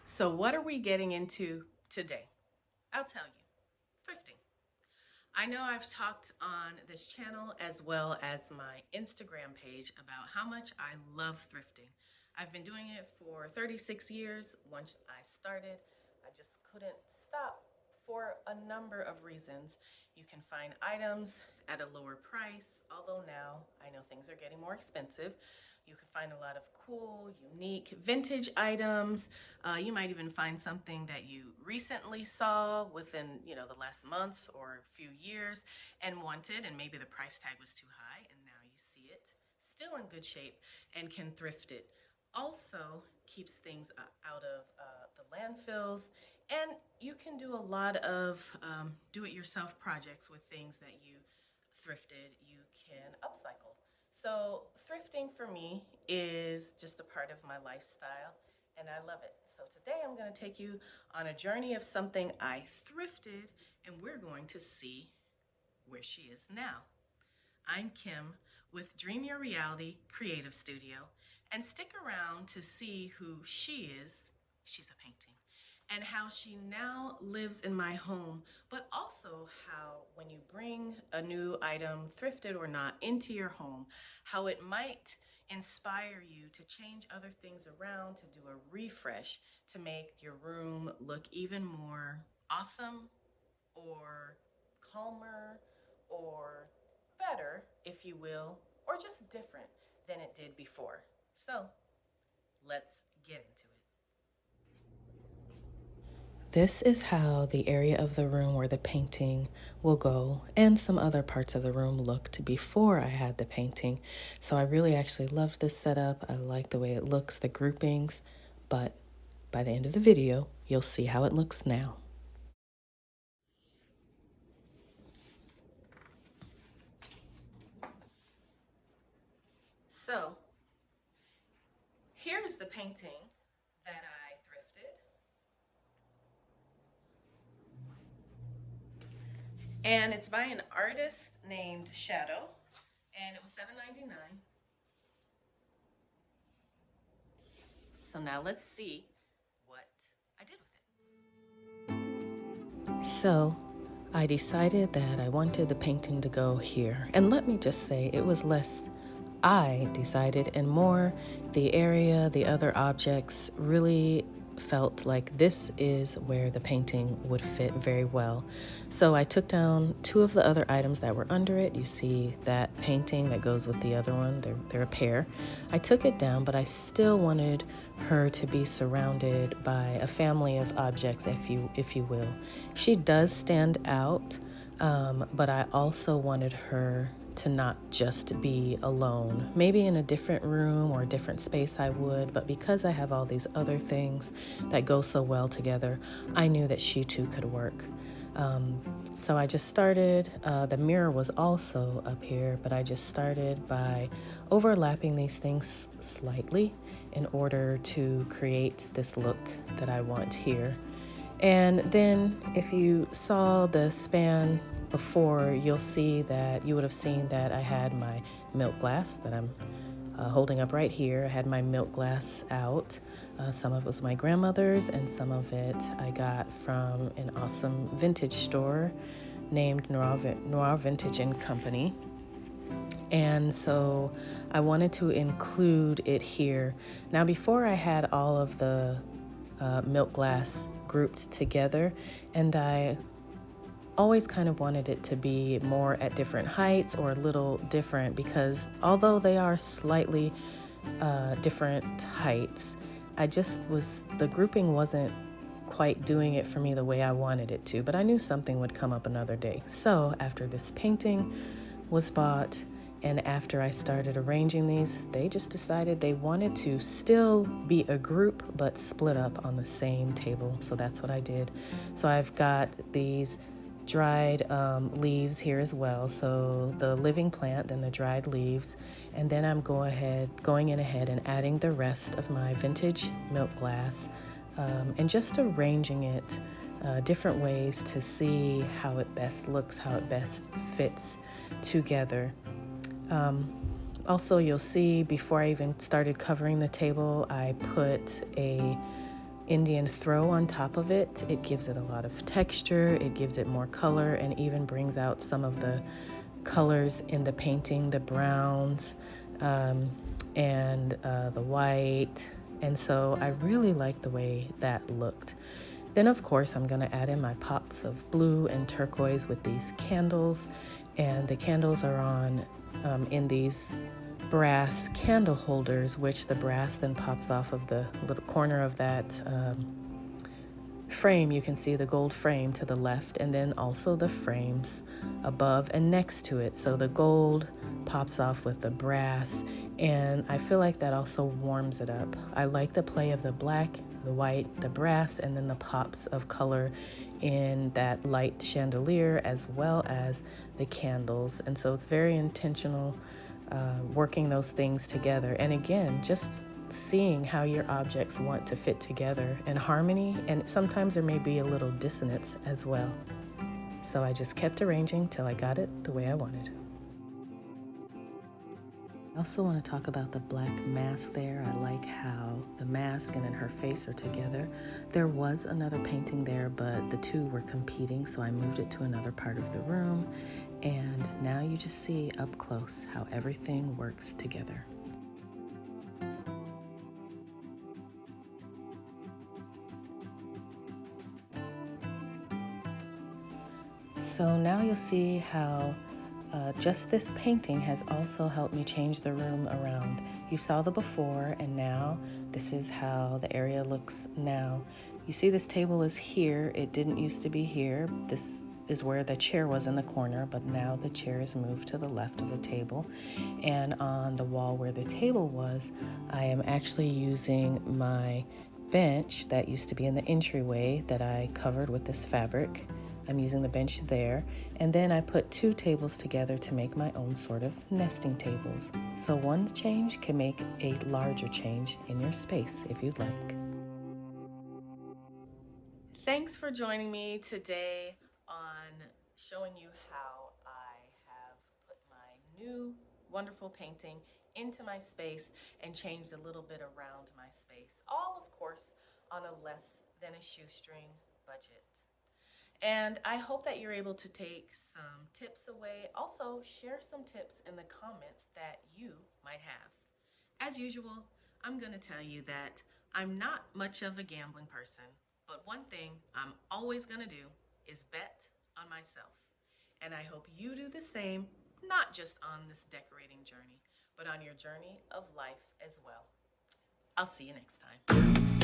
So what are we getting into today? I'll tell you, thrifting. I know I've talked on this channel as well as my Instagram page about how much I love thrifting. I've been doing it for 36 years. Once I started, I just couldn't stop for a number of reasons. You can find items at a lower price, although now I know things are getting more expensive. You can find a lot of cool, unique vintage items. You might even find something that you recently saw within, the last months or few years and wanted, and maybe the price tag was too high, and now you see it still in good shape and can thrift it. Also keeps things out of the landfills, and you can do a lot of do-it-yourself projects with things that you thrifted. You can upcycle. So thrifting for me is just a part of my lifestyle, and I love it. So today I'm going to take you on a journey of something I thrifted, and we're going to see where she is now. I'm Kim with Dream Your Reality Creative Studio, and stick around to see who she is. She's a painting. And how she now lives in my home, but also how when you bring a new item, thrifted or not, into your home, how it might inspire you to change other things around, to do a refresh, to make your room look even more awesome or calmer or better, if you will, or just different than it did before. So let's get into it. This is how the area of the room where the painting will go and some other parts of the room looked before I had the painting. So I really actually loved this setup. I like the way it looks, the groupings, but by the end of the video, you'll see how it looks now. So here's the painting that I thrifted. And it's by an artist named Shadow, and it was $7.99. So now let's see what I did with it. So I decided that I wanted the painting to go here. And let me just say, it was less I decided and more the area, the other objects really felt like this is where the painting would fit very well. So I took down two of the other items that were under it. You see that painting that goes with the other one, they're a pair. I took it down, but I still wanted her to be surrounded by a family of objects, if you will. She does stand out, but I also wanted her to not just be alone. Maybe in a different room or a different space I would, but because I have all these other things that go so well together, I knew that she too could work. So I just started, the mirror was also up here, but I just started by overlapping these things slightly in order to create this look that I want here. And then if you saw the span before, you'll see that you would have seen that I had my milk glass that I'm holding up right here. I had my milk glass out. Some of it was my grandmother's, and some of it I got from an awesome vintage store named Noir Vintage and Company. And so I wanted to include it here. Now, before I had all of the milk glass grouped together, and I always kind of wanted it to be more at different heights or a little different, because although they are slightly different heights, the grouping wasn't quite doing it for me the way I wanted it to, but I knew something would come up another day. So after this painting was bought and after I started arranging these, they just decided they wanted to still be a group but split up on the same table. So that's what I did. So I've got these dried leaves here as well. So the living plant, then the dried leaves, and then I'm going in ahead and adding the rest of my vintage milk glass and just arranging it different ways to see how it best looks, how it best fits together. Also, you'll see before I even started covering the table, I put a Indian throw on top of it. It gives it a lot of texture, it gives it more color, and even brings out some of the colors in the painting, the browns and the white. And so I really like the way that looked. Then, of course, I'm going to add in my pops of blue and turquoise with these candles. And the candles are on in these brass candle holders, which the brass then pops off of the little corner of that frame. You can see the gold frame to the left, and then also the frames above and next to it. So the gold pops off with the brass, and I feel like that also warms it up. I like the play of the black, the white, the brass, and then the pops of color in that light chandelier as well as the candles. And so it's very intentional working those things together. And again, just seeing how your objects want to fit together in harmony, and sometimes there may be a little dissonance as well. So I just kept arranging till I got it the way I wanted. I also want to talk about the black mask there. I like how the mask and then her face are together. There was another painting there, but the two were competing, so I moved it to another part of the room. And now you just see up close how everything works together. So now you'll see how just this painting has also helped me change the room around. You saw the before, and now this is how the area looks now. You see this table is here. It didn't used to be here. This is where the chair was in the corner, but now the chair is moved to the left of the table. And on the wall where the table was, I am actually using my bench that used to be in the entryway that I covered with this fabric. I'm using the bench there, and then I put two tables together to make my own sort of nesting tables. So one change can make a larger change in your space if you'd like. Thanks for joining me today on showing you how I have put my new wonderful painting into my space and changed a little bit around my space. All, of course, on a less than a shoestring budget. And I hope that you're able to take some tips away. Also, share some tips in the comments that you might have. As usual, I'm going to tell you that I'm not much of a gambling person, but one thing I'm always going to do is bet on myself. And I hope you do the same, not just on this decorating journey, but on your journey of life as well. I'll see you next time.